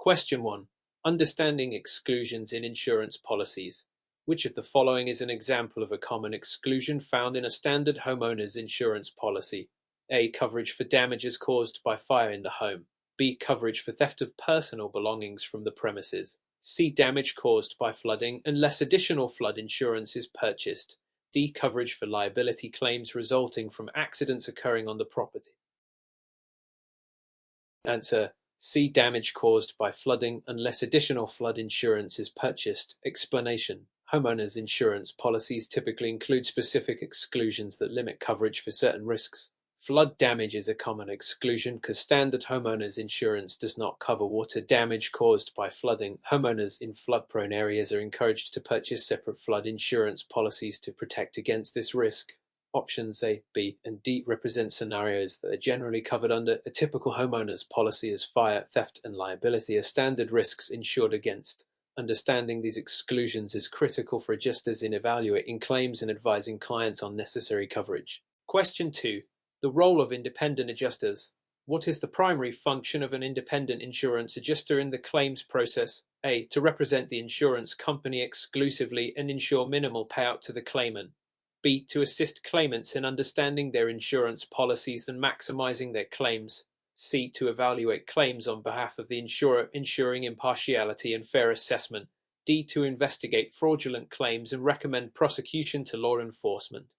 Question 1. Understanding exclusions in insurance policies. Which of the following is an example of a common exclusion found in a standard homeowner's insurance policy? A. Coverage for damages caused by fire in the home. B. Coverage for theft of personal belongings from the premises. C. Damage caused by flooding unless additional flood insurance is purchased. D. Coverage for liability claims resulting from accidents occurring on the property. Answer: C. Damage caused by flooding unless additional flood insurance is purchased. Explanation: homeowners insurance policies typically include specific exclusions that limit coverage for certain risks. Flood damage is a common exclusion because standard homeowners insurance does not cover water damage caused by flooding. Homeowners in flood-prone areas are encouraged to purchase separate flood insurance policies to protect against this risk. Options A, B, and D represent scenarios that are generally covered under a typical homeowner's policy as fire, theft, and liability are standard risks insured against. Understanding these exclusions is critical for adjusters in evaluating claims and advising clients on necessary coverage. Question 2. The role of independent adjusters. What is the primary function of an independent insurance adjuster in the claims process? A. To represent the insurance company exclusively and ensure minimal payout to the claimant. B. To assist claimants in understanding their insurance policies and maximizing their claims. C. To evaluate claims on behalf of the insurer, ensuring impartiality and fair assessment. D. To investigate fraudulent claims and recommend prosecution to law enforcement.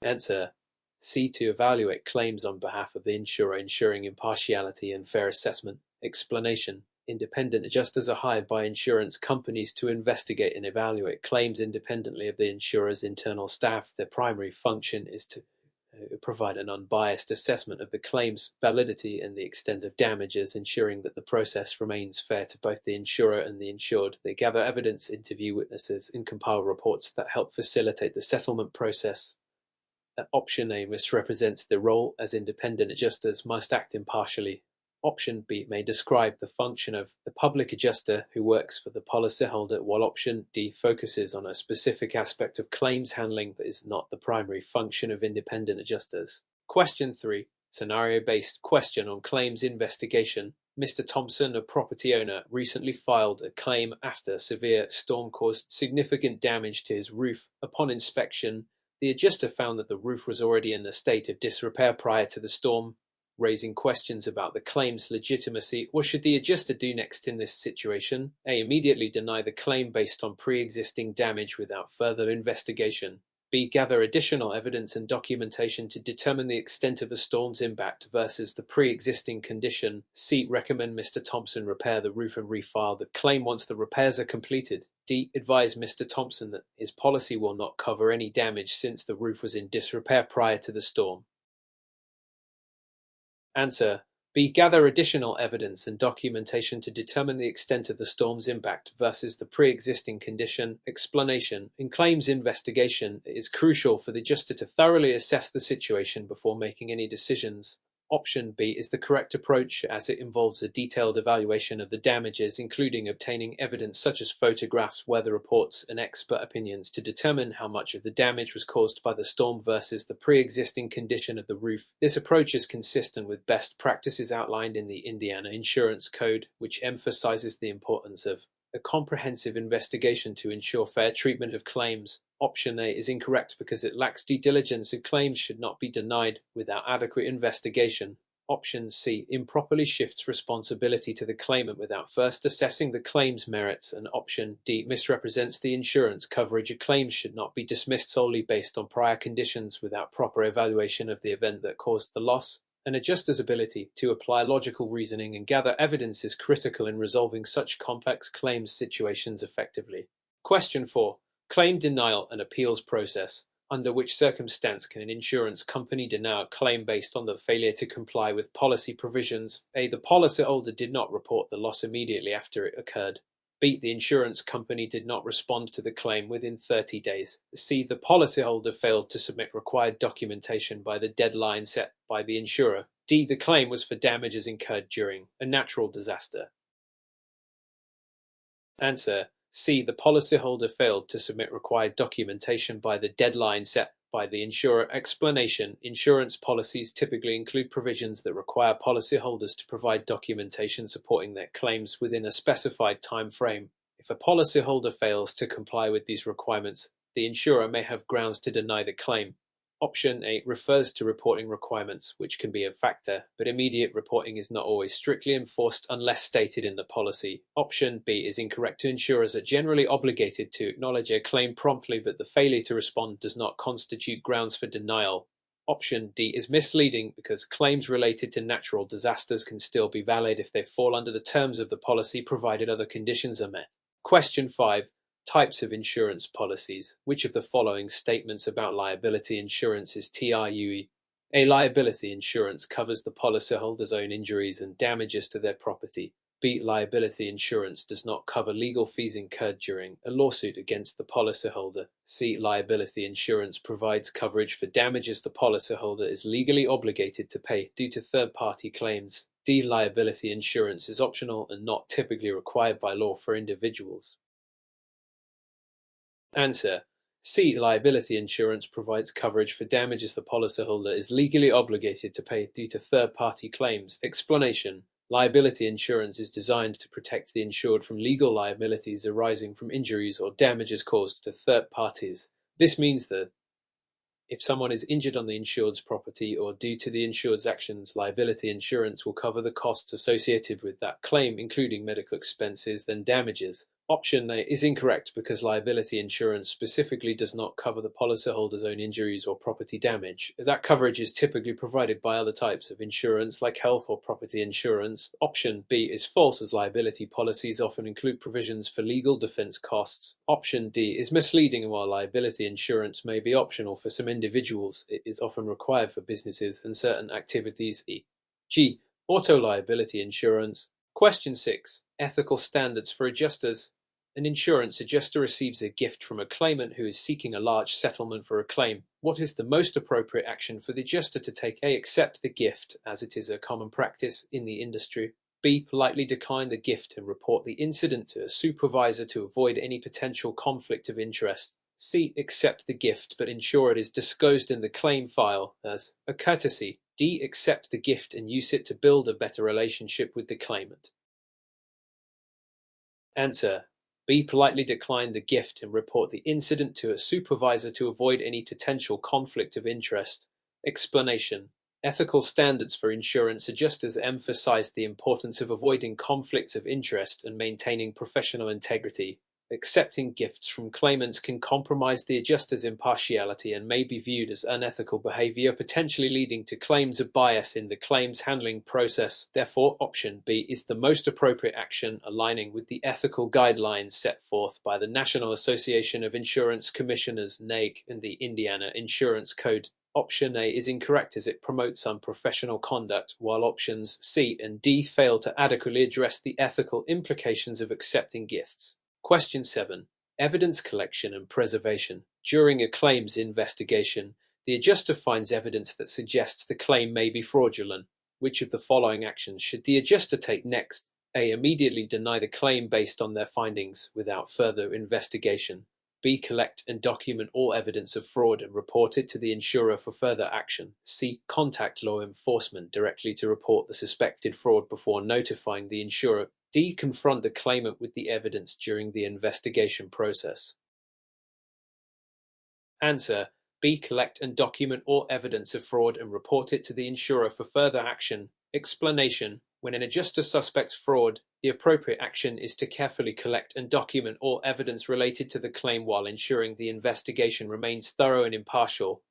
Answer: C. To evaluate claims on behalf of the insurer, ensuring impartiality and fair assessment. Explanation: independent adjusters are hired by insurance companies to investigate and evaluate claims independently of the insurer's internal staff. Their primary function is to provide an unbiased assessment of the claim's validity and the extent of damages, ensuring that the process remains fair to both the insurer and the insured. They gather evidence, interview witnesses, and compile reports that help facilitate the settlement process. Option A misrepresents the role, as independent adjusters must act impartially. Option B may describe the function of the public adjuster who works for the policyholder, while option D focuses on a specific aspect of claims handling that is not the primary function of independent adjusters. Question 3. Scenario-based question on claims investigation. Mr. Thompson, a property owner, recently filed a claim after a severe storm caused significant damage to his roof. Upon inspection, the adjuster found that the roof was already in a state of disrepair prior to the storm, raising questions about the claim's legitimacy. What should the adjuster do next in this situation? A. Immediately deny the claim based on pre-existing damage without further investigation. B. Gather additional evidence and documentation to determine the extent of the storm's impact versus the pre-existing condition. C. Recommend Mr. Thompson repair the roof and refile the claim once the repairs are completed. D. Advise Mr. Thompson that his policy will not cover any damage since the roof was in disrepair prior to the storm. Answer: B. Gather additional evidence and documentation to determine the extent of the storm's impact versus the pre-existing condition. Explanation: in claims investigation, it is crucial for the adjuster to thoroughly assess the situation before making any decisions. Option B is the correct approach, as it involves a detailed evaluation of the damages, including obtaining evidence such as photographs, weather reports, and expert opinions to determine how much of the damage was caused by the storm versus the pre-existing condition of the roof. This approach is consistent with best practices outlined in the Indiana Insurance Code, which emphasizes the importance of a comprehensive investigation to ensure fair treatment of claims. Option A is incorrect because it lacks due diligence and claims should not be denied without adequate investigation. Option C improperly shifts responsibility to the claimant without first assessing the claim's merits. And option D misrepresents the insurance coverage. A claim should not be dismissed solely based on prior conditions without proper evaluation of the event that caused the loss. An adjuster's ability to apply logical reasoning and gather evidence is critical in resolving such complex claims situations effectively. Question 4. Claim denial and appeals process. Under which circumstance can an insurance company deny a claim based on the failure to comply with policy provisions? A. The policyholder did not report the loss immediately after it occurred. B. The insurance company did not respond to the claim within 30 days. C. The policyholder failed to submit required documentation by the deadline set by the insurer. D. The claim was for damages incurred during a natural disaster. Answer: C. The policyholder failed to submit required documentation by the deadline set by the insurer. Explanation: insurance policies typically include provisions that require policyholders to provide documentation supporting their claims within a specified time frame. If a policyholder fails to comply with these requirements, the insurer may have grounds to deny the claim. Option 8 refers to reporting requirements, which can be a factor, but immediate reporting is not always strictly enforced unless stated in the policy. Option B is incorrect. Insurers are generally obligated to acknowledge a claim promptly, but the failure to respond does not constitute grounds for denial. Option D is misleading because claims related to natural disasters can still be valid if they fall under the terms of the policy provided other conditions are met. Question 5. Types of insurance policies. Which of the following statements about liability insurance is true? A. Liability insurance covers the policyholder's own injuries and damages to their property. B. Liability insurance does not cover legal fees incurred during a lawsuit against the policyholder. C. Liability insurance provides coverage for damages the policyholder is legally obligated to pay due to third-party claims. D. Liability insurance is optional and not typically required by law for individuals. Answer: C. Liability insurance provides coverage for damages the policyholder is legally obligated to pay due to third-party claims. Explanation: liability insurance is designed to protect the insured from legal liabilities arising from injuries or damages caused to third parties. This means that if someone is injured on the insured's property or due to the insured's actions, liability insurance will cover the costs associated with that claim, including medical expenses, then damages. Option A is incorrect because liability insurance specifically does not cover the policyholder's own injuries or property damage. That coverage is typically provided by other types of insurance like health or property insurance. Option B is false as liability policies often include provisions for legal defense costs. Option D is misleading. While liability insurance may be optional for some individuals, it is often required for businesses and certain activities. G. Auto liability insurance. Question 6. Ethical standards for adjusters. An insurance adjuster receives a gift from a claimant who is seeking a large settlement for a claim. What is the most appropriate action for the adjuster to take? A. Accept the gift, as it is a common practice in the industry. B. Politely decline the gift and report the incident to a supervisor to avoid any potential conflict of interest. C. Accept the gift but ensure it is disclosed in the claim file as a courtesy. D. Accept the gift and use it to build a better relationship with the claimant. Answer: B. Politely decline the gift and report the incident to a supervisor to avoid any potential conflict of interest. Explanation: ethical standards for insurance adjusters emphasize the importance of avoiding conflicts of interest and maintaining professional integrity. Accepting gifts from claimants can compromise the adjuster's impartiality and may be viewed as unethical behavior, potentially leading to claims of bias in the claims handling process. Therefore, option B is the most appropriate action, aligning with the ethical guidelines set forth by the National Association of Insurance Commissioners (NAIC) and the Indiana Insurance Code. Option A is incorrect as it promotes unprofessional conduct, while options C and D fail to adequately address the ethical implications of accepting gifts. Question 7. Evidence collection and preservation. During a claims investigation, the adjuster finds evidence that suggests the claim may be fraudulent. Which of the following actions should the adjuster take next? A. Immediately deny the claim based on their findings without further investigation. B. Collect and document all evidence of fraud and report it to the insurer for further action. C. Contact law enforcement directly to report the suspected fraud before notifying the insurer. D. Confront the claimant with the evidence during the investigation process. Answer: B. Collect and document all evidence of fraud and report it to the insurer for further action. Explanation: when an adjuster suspects fraud, the appropriate action is to carefully collect and document all evidence related to the claim while ensuring the investigation remains thorough and impartial.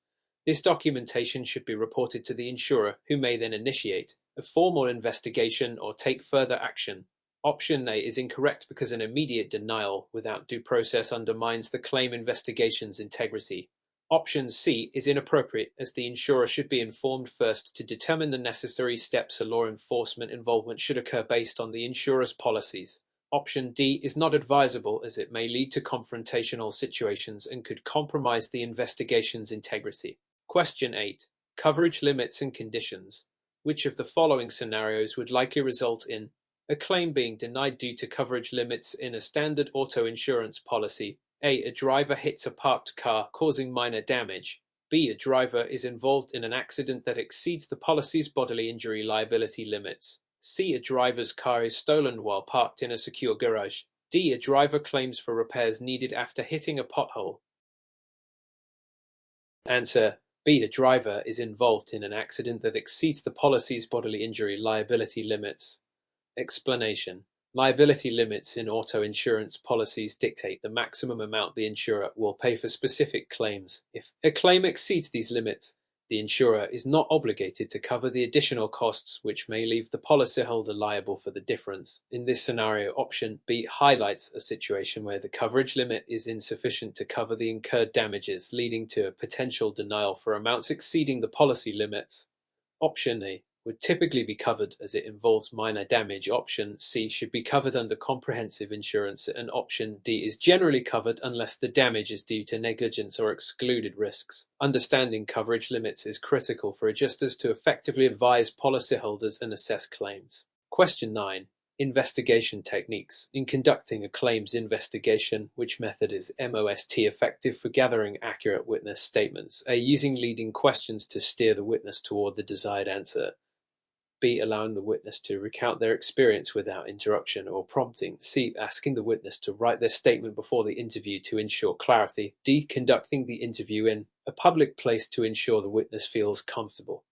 This documentation should be reported to the insurer, who may then initiate a formal investigation or take further action. Option A is incorrect because an immediate denial without due process undermines the claim investigation's integrity. Option C is inappropriate as the insurer should be informed first to determine the necessary steps a law enforcement involvement should occur based on the insurer's policies. Option D is not advisable as it may lead to confrontational situations and could compromise the investigation's integrity. Question 8. Coverage limits and conditions. Which of the following scenarios would likely result in a claim being denied due to coverage limits in a standard auto insurance policy? A. A driver hits a parked car, causing minor damage. B. A driver is involved in an accident that exceeds the policy's bodily injury liability limits. C. A driver's car is stolen while parked in a secure garage. D. A driver claims for repairs needed after hitting a pothole. Answer B. A driver is involved in an accident that exceeds the policy's bodily injury liability limits. Explanation. Liability limits in auto insurance policies dictate the maximum amount the insurer will pay for specific claims. If a claim exceeds these limits, the insurer is not obligated to cover the additional costs, which may leave the policyholder liable for the difference. In this scenario, option B highlights a situation where the coverage limit is insufficient to cover the incurred damages, leading to a potential denial for amounts exceeding the policy limits. Option A would typically be covered as it involves minor damage. Option C should be covered under comprehensive insurance, and option D is generally covered unless the damage is due to negligence or excluded risks. Understanding coverage limits is critical for adjusters to effectively advise policyholders and assess claims. Question 9. Investigation techniques. In conducting a claims investigation, which method is MOST effective for gathering accurate witness statements? A. Using leading questions to steer the witness toward the desired answer. B. Allowing the witness to recount their experience without interruption or prompting. C. Asking the witness to write their statement before the interview to ensure clarity. D. Conducting the interview in a public place to ensure the witness feels comfortable.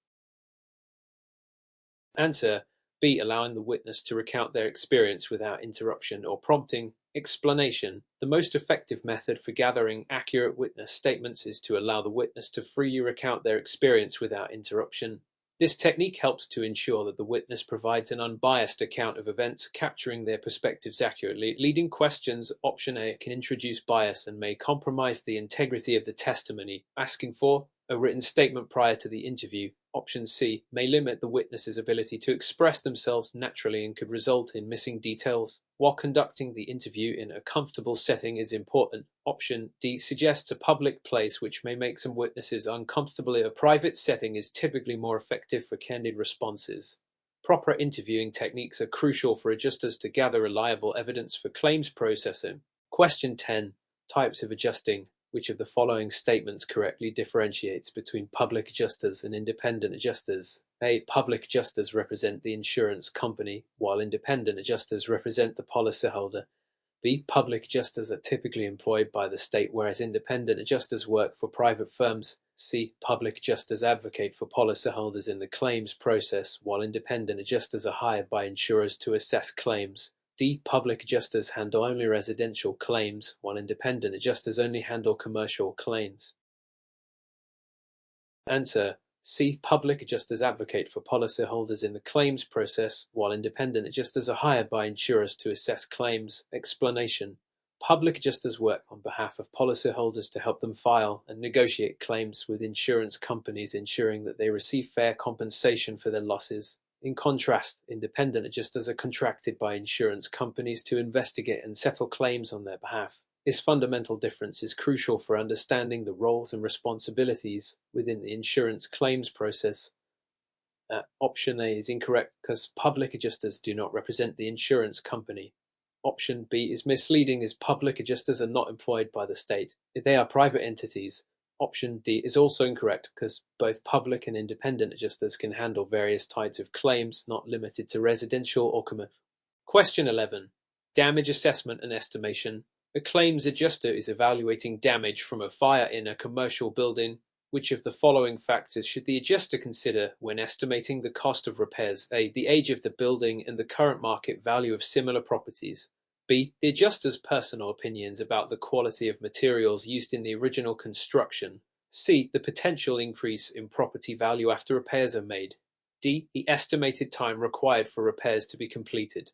Answer B. Allowing the witness to recount their experience without interruption or prompting. Explanation. The most effective method for gathering accurate witness statements is to allow the witness to freely recount their experience without interruption. This technique helps to ensure that the witness provides an unbiased account of events, capturing their perspectives accurately. Leading questions. Option A can introduce bias and may compromise the integrity of the testimony. Asking for a written statement prior to the interview. Option C may limit the witness's ability to express themselves naturally and could result in missing details. While conducting the interview in a comfortable setting is important. Option D suggests a public place, which may make some witnesses uncomfortable. A private setting is typically more effective for candid responses. Proper interviewing techniques are crucial for adjusters to gather reliable evidence for claims processing. Question 10. Types of adjusting. Which of the following statements correctly differentiates between public adjusters and independent adjusters? A. Public adjusters represent the insurance company, while independent adjusters represent the policyholder. B. Public adjusters are typically employed by the state, whereas independent adjusters work for private firms. C. Public adjusters advocate for policyholders in the claims process, while independent adjusters are hired by insurers to assess claims. D. Public adjusters handle only residential claims, while independent adjusters only handle commercial claims. Answer C. Public adjusters advocate for policyholders in the claims process, while independent adjusters are hired by insurers to assess claims. Explanation. Public adjusters work on behalf of policyholders to help them file and negotiate claims with insurance companies, ensuring that they receive fair compensation for their losses. In contrast, independent adjusters are contracted by insurance companies to investigate and settle claims on their behalf. This fundamental difference is crucial for understanding the roles and responsibilities within the insurance claims process. Option A is incorrect because public adjusters do not represent the insurance company. Option B is misleading as public adjusters are not employed by the state. They are private entities. Option D is also incorrect because both public and independent adjusters can handle various types of claims, not limited to residential or commercial. Question 11. Damage assessment and estimation. A claims adjuster is evaluating damage from a fire in a commercial building. Which of the following factors should the adjuster consider when estimating the cost of repairs? A. The age of the building and the current market value of similar properties. B. The adjuster's personal opinions about the quality of materials used in the original construction. C. The potential increase in property value after repairs are made. D. The estimated time required for repairs to be completed.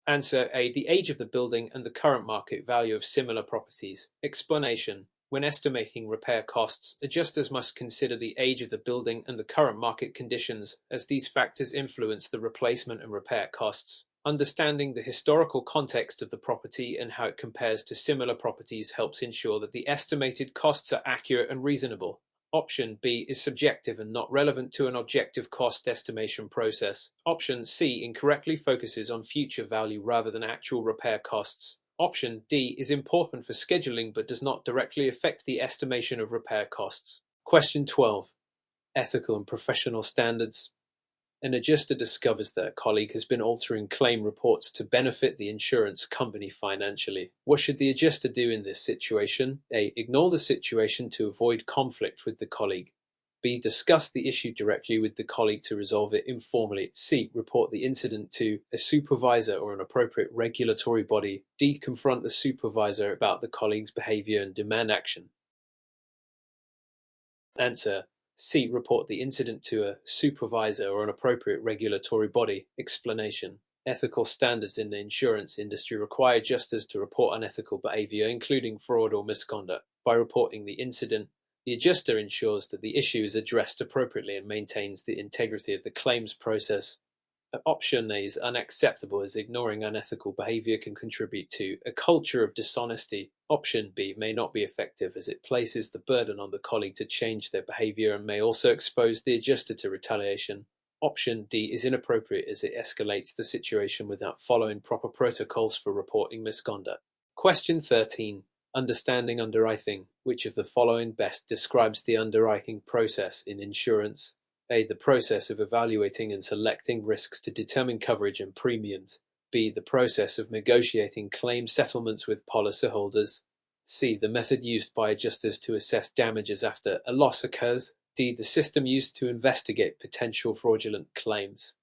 Answer A. The age of the building and the current market value of similar properties. Explanation. When estimating repair costs, adjusters must consider the age of the building and the current market conditions, as these factors influence the replacement and repair costs. Understanding the historical context of the property and how it compares to similar properties helps ensure that the estimated costs are accurate and reasonable. Option B is subjective and not relevant to an objective cost estimation process. Option C incorrectly focuses on future value rather than actual repair costs. Option D is important for scheduling but does not directly affect the estimation of repair costs. Question 12. Ethical and professional standards. An adjuster discovers that a colleague has been altering claim reports to benefit the insurance company financially. What should the adjuster do in this situation? A. Ignore the situation to avoid conflict with the colleague. B. Discuss the issue directly with the colleague to resolve it informally. C. Report the incident to a supervisor or an appropriate regulatory body. D. Confront the supervisor about the colleague's behavior and demand action. Answer. C. Report the incident to a supervisor or an appropriate regulatory body. Explanation. Ethical standards in the insurance industry require adjusters to report unethical behavior, including fraud or misconduct. By reporting the incident, the adjuster ensures that the issue is addressed appropriately and maintains the integrity of the claims process. Option A is unacceptable, as ignoring unethical behavior can contribute to a culture of dishonesty. Option B may not be effective, as it places the burden on the colleague to change their behavior and may also expose the adjuster to retaliation. Option D is inappropriate, as it escalates the situation without following proper protocols for reporting misconduct. Question 13. Understanding underwriting. Which of the following best describes the underwriting process in insurance? A. The process of evaluating and selecting risks to determine coverage and premiums. B. The process of negotiating claim settlements with policyholders. C. The method used by adjusters to assess damages after a loss occurs. D. The system used to investigate potential fraudulent claims.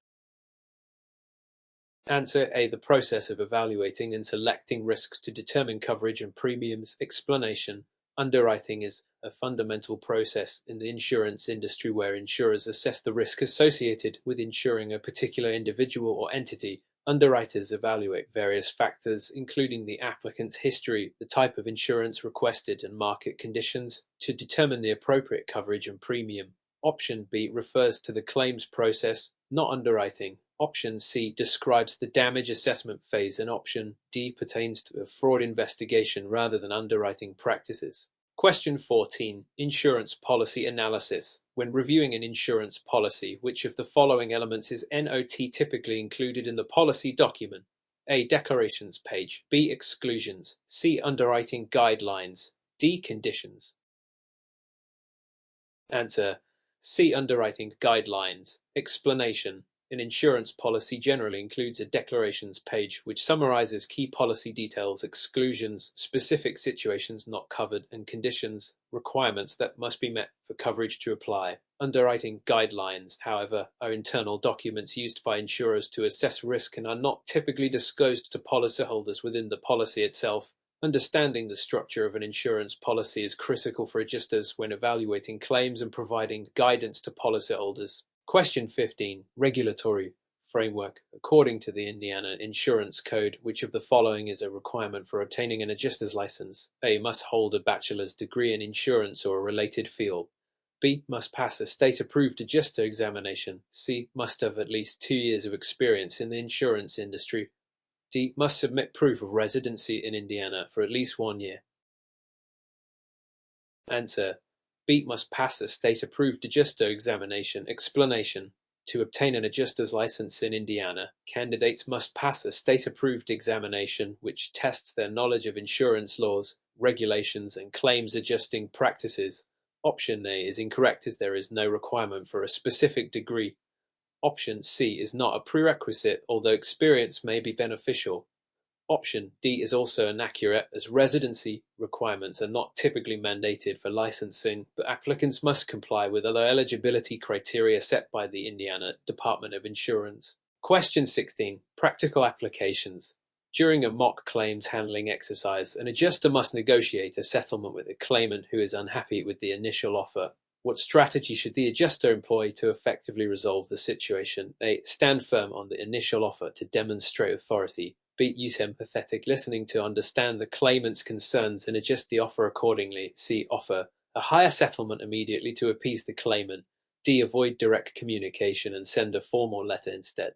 Answer A. The process of evaluating and selecting risks to determine coverage and premiums. Explanation. Underwriting is a fundamental process in the insurance industry where insurers assess the risk associated with insuring a particular individual or entity. Underwriters evaluate various factors, including the applicant's history, the type of insurance requested, and market conditions, to determine the appropriate coverage and premium. Option B refers to the claims process, not underwriting. Option C describes the damage assessment phase, and option D pertains to a fraud investigation rather than underwriting practices. Question 14. Insurance policy analysis. When reviewing an insurance policy, which of the following elements is not typically included in the policy document? A. Declarations page. B. Exclusions. C. Underwriting guidelines. D. Conditions. Answer. C. Underwriting guidelines. Explanation. An insurance policy generally includes a declarations page which summarizes key policy details, exclusions, specific situations not covered, and conditions, requirements that must be met for coverage to apply. Underwriting guidelines, however, are internal documents used by insurers to assess risk and are not typically disclosed to policyholders within the policy itself. Understanding the structure of an insurance policy is critical for adjusters when evaluating claims and providing guidance to policyholders. Question 15. Regulatory framework. According to the Indiana Insurance Code, which of the following is a requirement for obtaining an adjuster's license? A. Must hold a bachelor's degree in insurance or a related field. B. Must pass a state-approved adjuster examination. C. Must have at least 2 years of experience in the insurance industry. D. Must submit proof of residency in Indiana for at least 1 year. Answer. B. Must pass a state-approved adjuster examination. Explanation. To obtain an adjuster's license in Indiana, candidates must pass a state-approved examination which tests their knowledge of insurance laws, regulations, and claims adjusting practices. Option A is incorrect, as there is no requirement for a specific degree. Option C is not a prerequisite, although experience may be beneficial. Option D is also inaccurate, as residency requirements are not typically mandated for licensing, but applicants must comply with other eligibility criteria set by the Indiana Department of Insurance. Question 16. Practical applications. During a mock claims handling exercise, an adjuster must negotiate a settlement with a claimant who is unhappy with the initial offer. What strategy should the adjuster employ to effectively resolve the situation? A. Stand firm on the initial offer to demonstrate authority. B. Use empathetic listening to understand the claimant's concerns and adjust the offer accordingly. C. Offer a higher settlement immediately to appease the claimant. D. Avoid direct communication and send a formal letter instead.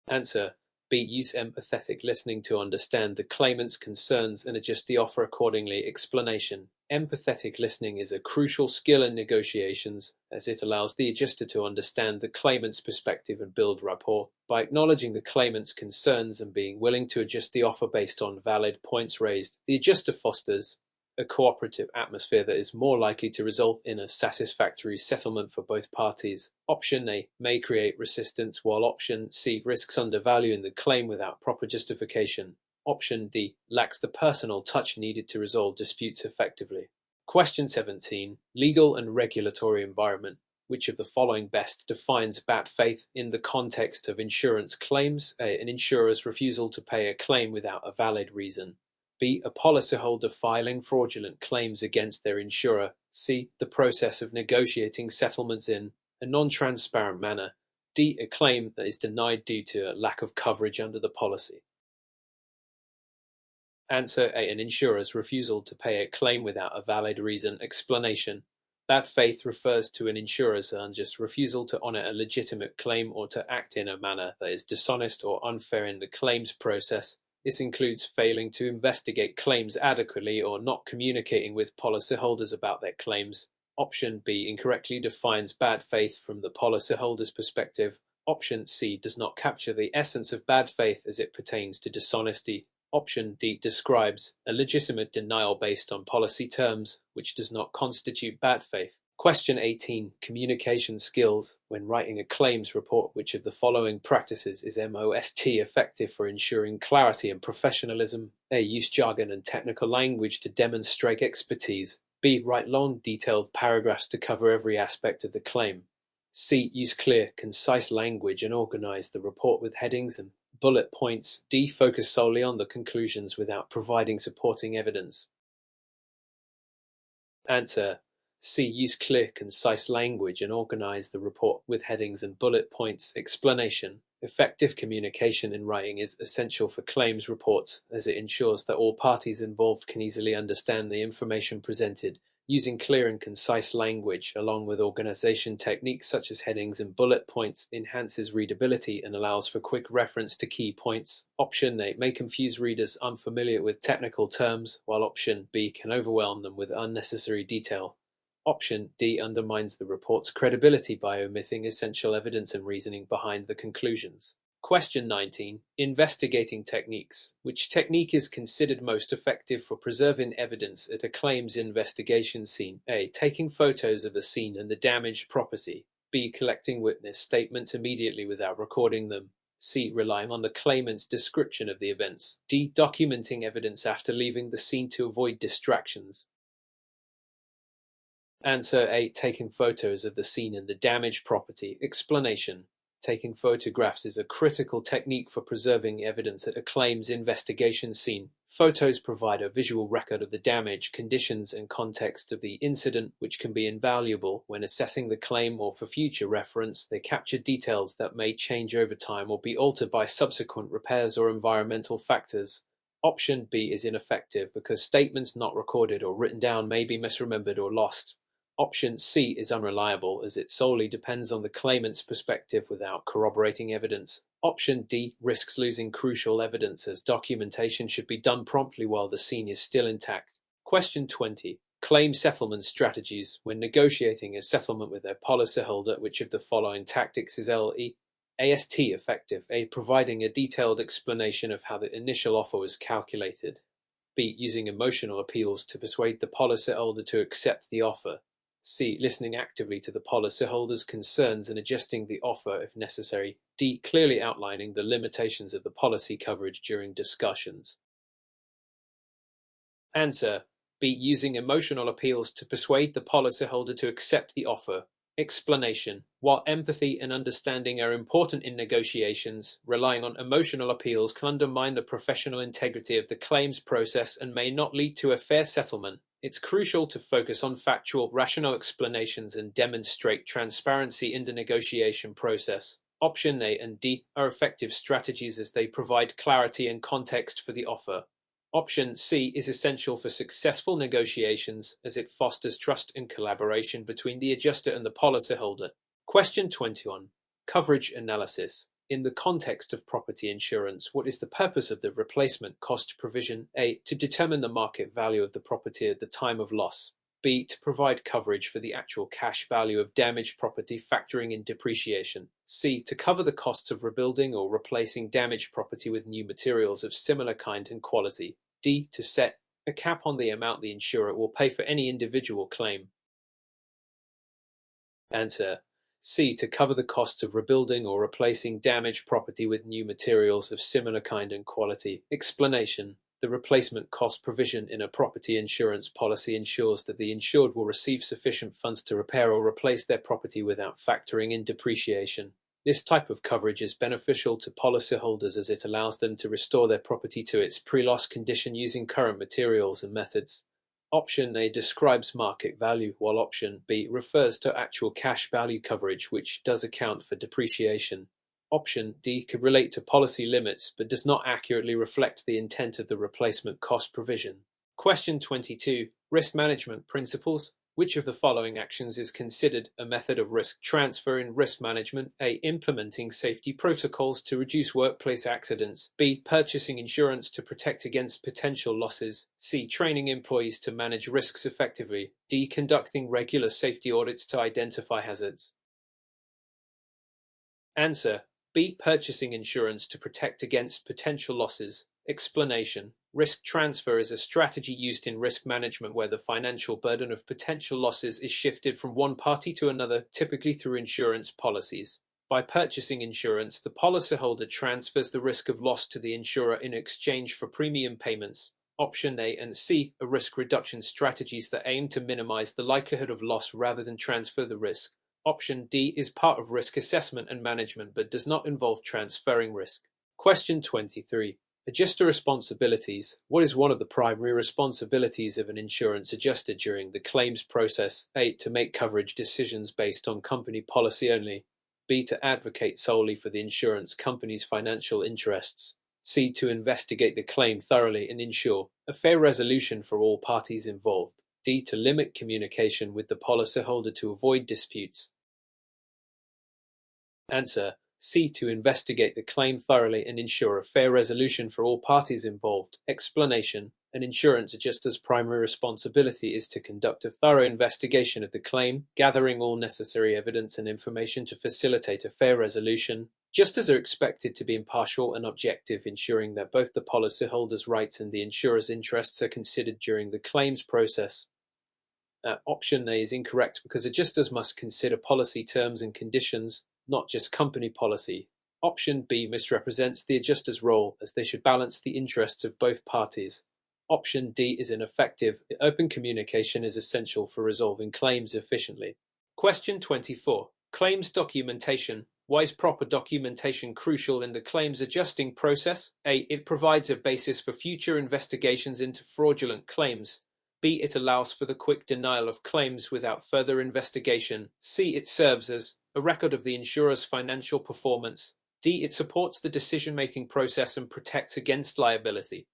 Answer. B. Use empathetic listening to understand the claimant's concerns and adjust the offer accordingly. Explanation. Empathetic listening is a crucial skill in negotiations, as it allows the adjuster to understand the claimant's perspective and build rapport. By acknowledging the claimant's concerns and being willing to adjust the offer based on valid points raised, the adjuster fosters a cooperative atmosphere that is more likely to result in a satisfactory settlement for both parties. Option A may create resistance, while Option C risks undervaluing the claim without proper justification. Option D lacks the personal touch needed to resolve disputes effectively. Question 17. Legal and regulatory environment. Which of the following best defines bad faith in the context of insurance claims? A. An insurer's refusal to pay a claim without a valid reason. B. A policyholder filing fraudulent claims against their insurer. C. The process of negotiating settlements in a non-transparent manner. D. A claim that is denied due to a lack of coverage under the policy. Answer A. An insurer's refusal to pay a claim without a valid reason. Explanation. Bad faith refers to an insurer's unjust refusal to honor a legitimate claim or to act in a manner that is dishonest or unfair in the claims process. This includes failing to investigate claims adequately or not communicating with policyholders about their claims. Option B incorrectly defines bad faith from the policyholder's perspective. Option C does not capture the essence of bad faith as it pertains to dishonesty. Option D describes a legitimate denial based on policy terms, which does not constitute bad faith. Question 18. Communication skills. When writing a claims report, which of the following practices is most effective for ensuring clarity and professionalism? A. Use jargon and technical language to demonstrate expertise. B. Write long, detailed paragraphs to cover every aspect of the claim. C. Use clear, concise language and organize the report with headings and bullet points. D. Focus solely on the conclusions without providing supporting evidence. Answer. C. Use clear, concise language and organize the report with headings and bullet points. Explanation. Effective communication in writing is essential for claims reports, as it ensures that all parties involved can easily understand the information presented. Using clear and concise language, along with organization techniques such as headings and bullet points, enhances readability and allows for quick reference to key points. Option A may confuse readers unfamiliar with technical terms, while Option B can overwhelm them with unnecessary detail. Option D undermines the report's credibility by omitting essential evidence and reasoning behind the conclusions. Question 19. Investigating techniques. Which technique is considered most effective for preserving evidence at a claims investigation scene? A. Taking photos of the scene and the damaged property. B. Collecting witness statements immediately without recording them. C. Relying on the claimant's description of the events. D. Documenting evidence after leaving the scene to avoid distractions. Answer A. Taking photos of the scene and the damaged property. Explanation. Taking photographs is a critical technique for preserving evidence at a claims investigation scene. Photos provide a visual record of the damage, conditions, and context of the incident, which can be invaluable when assessing the claim or for future reference. They capture details that may change over time or be altered by subsequent repairs or environmental factors. Option B is ineffective because statements not recorded or written down may be misremembered or lost. Option C is unreliable as it solely depends on the claimant's perspective without corroborating evidence. Option D risks losing crucial evidence as documentation should be done promptly while the scene is still intact. Question 20. Claim settlement strategies. When negotiating a settlement with a policyholder, which of the following tactics is AST effective? A. Providing a detailed explanation of how the initial offer was calculated. B. Using emotional appeals to persuade the policyholder to accept the offer. C. Listening actively to the policyholder's concerns and adjusting the offer if necessary. D. Clearly outlining the limitations of the policy coverage during discussions. Answer. B. Using emotional appeals to persuade the policyholder to accept the offer. Explanation. While empathy and understanding are important in negotiations, relying on emotional appeals can undermine the professional integrity of the claims process and may not lead to a fair settlement. It's crucial to focus on factual, rational explanations and demonstrate transparency in the negotiation process. Option A and D are effective strategies as they provide clarity and context for the offer. Option C is essential for successful negotiations as it fosters trust and collaboration between the adjuster and the policyholder. Question 21. Coverage analysis. In the context of property insurance, what is the purpose of the replacement cost provision? A. To determine the market value of the property at the time of loss. B. To provide coverage for the actual cash value of damaged property factoring in depreciation. C. To cover the costs of rebuilding or replacing damaged property with new materials of similar kind and quality. D. To set a cap on the amount the insurer will pay for any individual claim. Answer: C. To cover the costs of rebuilding or replacing damaged property with new materials of similar kind and quality. Explanation: the replacement cost provision in a property insurance policy ensures that the insured will receive sufficient funds to repair or replace their property without factoring in depreciation. This type of coverage is beneficial to policyholders as it allows them to restore their property to its pre-loss condition using current materials and methods. Option A describes market value, while option B refers to actual cash value coverage, which does account for depreciation. Option D could relate to policy limits, but does not accurately reflect the intent of the replacement cost provision. Question 22. Risk management principles. Which of the following actions is considered a method of risk transfer in risk management? A. Implementing safety protocols to reduce workplace accidents. B. Purchasing insurance to protect against potential losses. C. Training employees to manage risks effectively. D. Conducting regular safety audits to identify hazards. Answer: B. Purchasing insurance to protect against potential losses. Explanation: risk transfer is a strategy used in risk management where the financial burden of potential losses is shifted from one party to another, typically through insurance policies. By purchasing insurance, the policyholder transfers the risk of loss to the insurer in exchange for premium payments. Option A and C are risk reduction strategies that aim to minimize the likelihood of loss rather than transfer the risk. Option D is part of risk assessment and management but does not involve transferring risk. Question 23. Adjuster responsibilities. What is one of the primary responsibilities of an insurance adjuster during the claims process? A. To make coverage decisions based on company policy only. B. To advocate solely for the insurance company's financial interests. C. To investigate the claim thoroughly and ensure a fair resolution for all parties involved. D. To limit communication with the policyholder to avoid disputes. Answer: C. To investigate the claim thoroughly and ensure a fair resolution for all parties involved. Explanation: an insurance adjuster's primary responsibility is to conduct a thorough investigation of the claim, gathering all necessary evidence and information to facilitate a fair resolution. Adjusters are expected to be impartial and objective, ensuring that both the policyholder's rights and the insurer's interests are considered during the claims process. Option A is incorrect because adjusters must consider policy terms and conditions, not just company policy. Option B misrepresents the adjuster's role, as they should balance the interests of both parties. Option D is ineffective. Open communication is essential for resolving claims efficiently. Question 24. Claims documentation. Why is proper documentation crucial in the claims adjusting process? A. It provides a basis for future investigations into fraudulent claims. B. It allows for the quick denial of claims without further investigation. C. It serves as a record of the insurer's financial performance. D. It supports the decision-making process and protects against liability.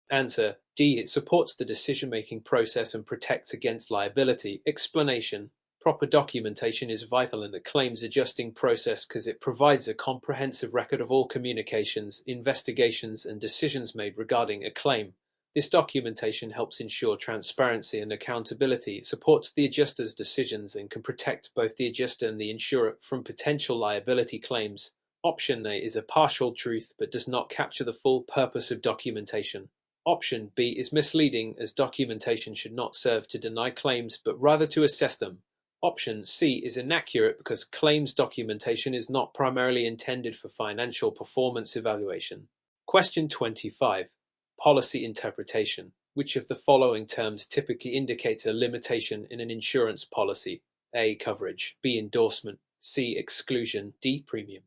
Answer: D. It supports the decision-making process and protects against liability. Explanation: proper documentation is vital in the claims adjusting process because it provides a comprehensive record of all communications, investigations, and decisions made regarding a claim. This documentation helps ensure transparency and accountability, supports the adjuster's decisions, and can protect both the adjuster and the insurer from potential liability claims. Option A is a partial truth but does not capture the full purpose of documentation. Option B is misleading, as documentation should not serve to deny claims but rather to assess them. Option C is inaccurate because claims documentation is not primarily intended for financial performance evaluation. Question 25. Policy interpretation. Which of the following terms typically indicates a limitation in an insurance policy? A. Coverage. B. Endorsement. C. Exclusion. D. Premium.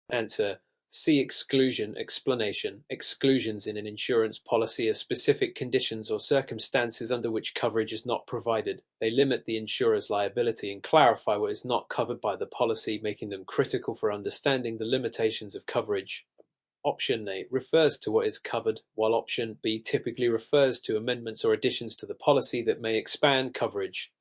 Answer: C. Exclusion. Explanation: exclusions in an insurance policy are specific conditions or circumstances under which coverage is not provided. They limit the insurer's liability and clarify what is not covered by the policy, making them critical for understanding the limitations of coverage. Option A refers to what is covered, while Option B typically refers to amendments or additions to the policy that may expand coverage.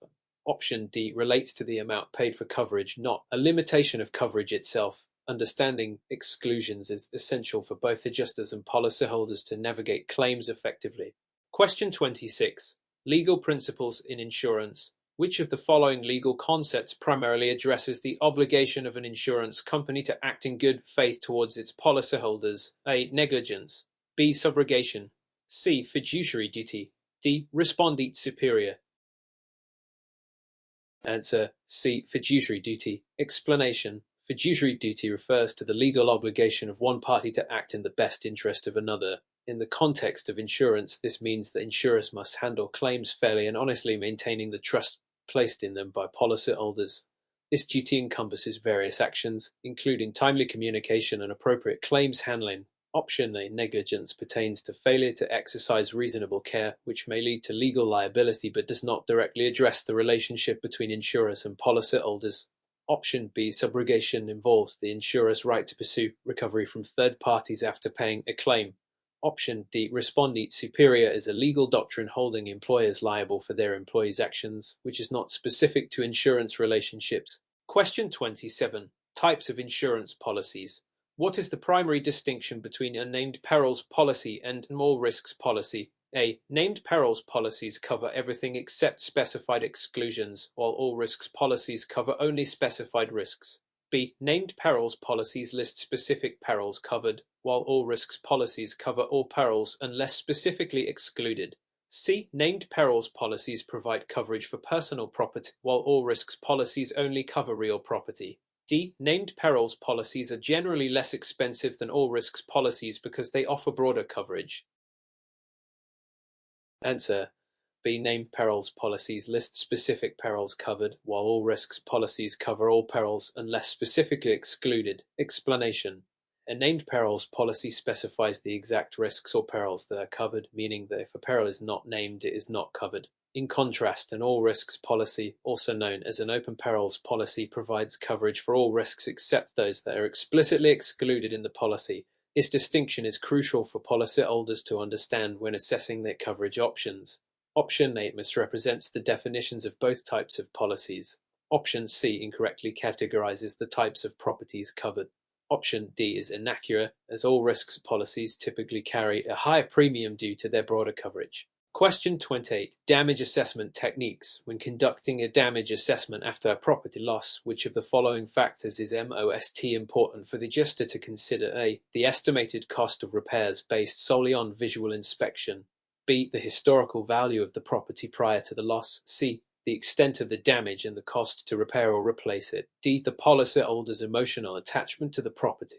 Option D relates to the amount paid for coverage, not a limitation of coverage itself. Understanding exclusions is essential for both adjusters and policyholders to navigate claims effectively. Question 26. Legal principles in insurance. Which of the following legal concepts primarily addresses the obligation of an insurance company to act in good faith towards its policyholders? A. Negligence. B. Subrogation. C. Fiduciary duty. D. Respondit superior. Answer C. Fiduciary duty. Explanation. Fiduciary duty refers to the legal obligation of one party to act in the best interest of another. In the context of insurance, this means that insurers must handle claims fairly and honestly, maintaining the trust placed in them by policyholders. This duty encompasses various actions, including timely communication and appropriate claims handling. Option A. Negligence pertains to failure to exercise reasonable care, which may lead to legal liability but does not directly address the relationship between insurers and policyholders. Option B. Subrogation involves the insurer's right to pursue recovery from third parties after paying a claim. Option D. Respondit superior is a legal doctrine holding employers liable for their employees' actions, which is not specific to insurance relationships. Question 27. Types of insurance policies. What is the primary distinction between a named perils policy and an all risks policy? A. Named perils policies cover everything except specified exclusions, while all risks policies cover only specified risks. B. Named perils policies list specific perils covered, while all risks policies cover all perils unless specifically excluded. C. Named perils policies provide coverage for personal property, while all risks policies only cover real property. D. Named perils policies are generally less expensive than all risks policies because they offer broader coverage. Answer B. Named perils policies list specific perils covered, while all risks policies cover all perils unless specifically excluded. Explanation. A named perils policy specifies the exact risks or perils that are covered, meaning that if a peril is not named, it is not covered. In contrast, an all risks policy, also known as an open perils policy, provides coverage for all risks except those that are explicitly excluded in the policy. This distinction is crucial for policyholders to understand when assessing their coverage options. Option A misrepresents the definitions of both types of policies. Option C incorrectly categorizes the types of properties covered. Option D is inaccurate, as all risks policies typically carry a higher premium due to their broader coverage. Question 28. Damage assessment techniques. When conducting a damage assessment after a property loss, which of the following factors is most important for the adjuster to consider? A. The estimated cost of repairs based solely on visual inspection. B. The historical value of the property prior to the loss. C. The extent of the damage and the cost to repair or replace it. D. The policyholder's emotional attachment to the property.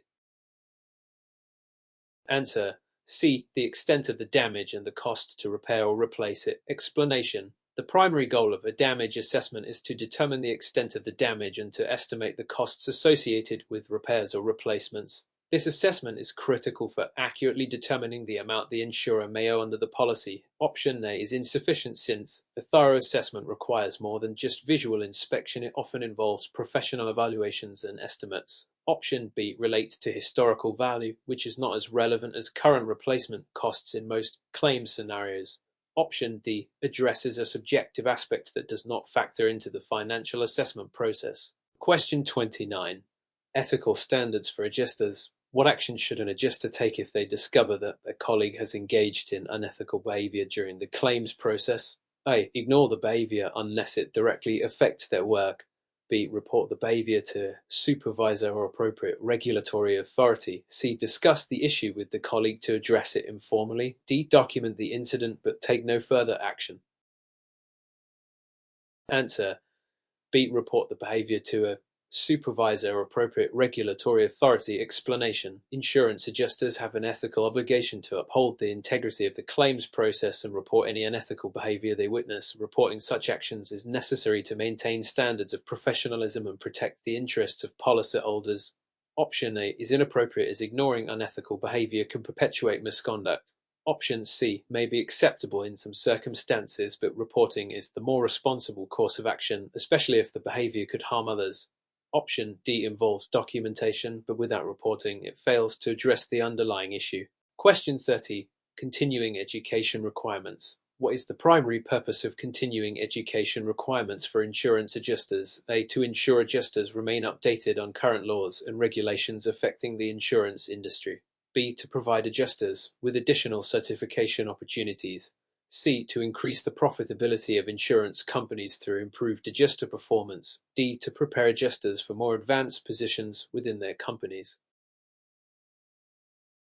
Answer C. The extent of the damage and the cost to repair or replace it. Explanation. The primary goal of a damage assessment is to determine the extent of the damage and to estimate the costs associated with repairs or replacements. This assessment is critical for accurately determining the amount the insurer may owe under the policy. Option A is insufficient since a thorough assessment requires more than just visual inspection. It often involves professional evaluations and estimates. Option B relates to historical value, which is not as relevant as current replacement costs in most claim scenarios. Option D addresses a subjective aspect that does not factor into the financial assessment process. Question 29. Ethical standards for adjusters. What action should an adjuster take if they discover that a colleague has engaged in unethical behavior during the claims process? A. Ignore the behavior unless it directly affects their work. B. Report the behavior to supervisor or appropriate regulatory authority. C. Discuss the issue with the colleague to address it informally. D. Document the incident but take no further action. Answer B. Report the behavior to a supervisor or appropriate regulatory authority. Explanation. Insurance adjusters have an ethical obligation to uphold the integrity of the claims process and report any unethical behavior they witness. Reporting such actions is necessary to maintain standards of professionalism and protect the interests of policyholders. Option A is inappropriate as ignoring unethical behavior can perpetuate misconduct. Option C may be acceptable in some circumstances, but reporting is the more responsible course of action, especially if the behavior could harm others. Option D involves documentation, but without reporting, it fails to address the underlying issue. Question 30. Continuing education requirements. What is the primary purpose of continuing education requirements for insurance adjusters? A. To ensure adjusters remain updated on current laws and regulations affecting the insurance industry. B. To provide adjusters with additional certification opportunities. C. To increase the profitability of insurance companies through improved adjuster performance. D. To prepare adjusters for more advanced positions within their companies.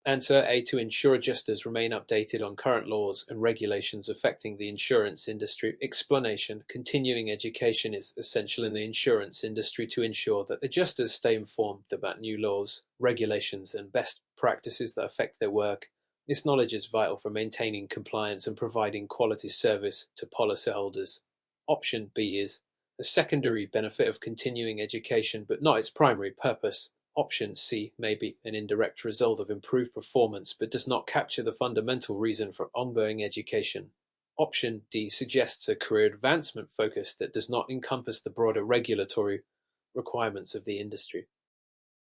Answer A. To ensure adjusters remain updated on current laws and regulations affecting the insurance industry. Explanation: continuing education is essential in the insurance industry to ensure that adjusters stay informed about new laws, regulations, and best practices that affect their work. This knowledge is vital for maintaining compliance and providing quality service to policyholders. Option B is a secondary benefit of continuing education, but not its primary purpose. Option C may be an indirect result of improved performance but does not capture the fundamental reason for ongoing education. Option D suggests a career advancement focus that does not encompass the broader regulatory requirements of the industry.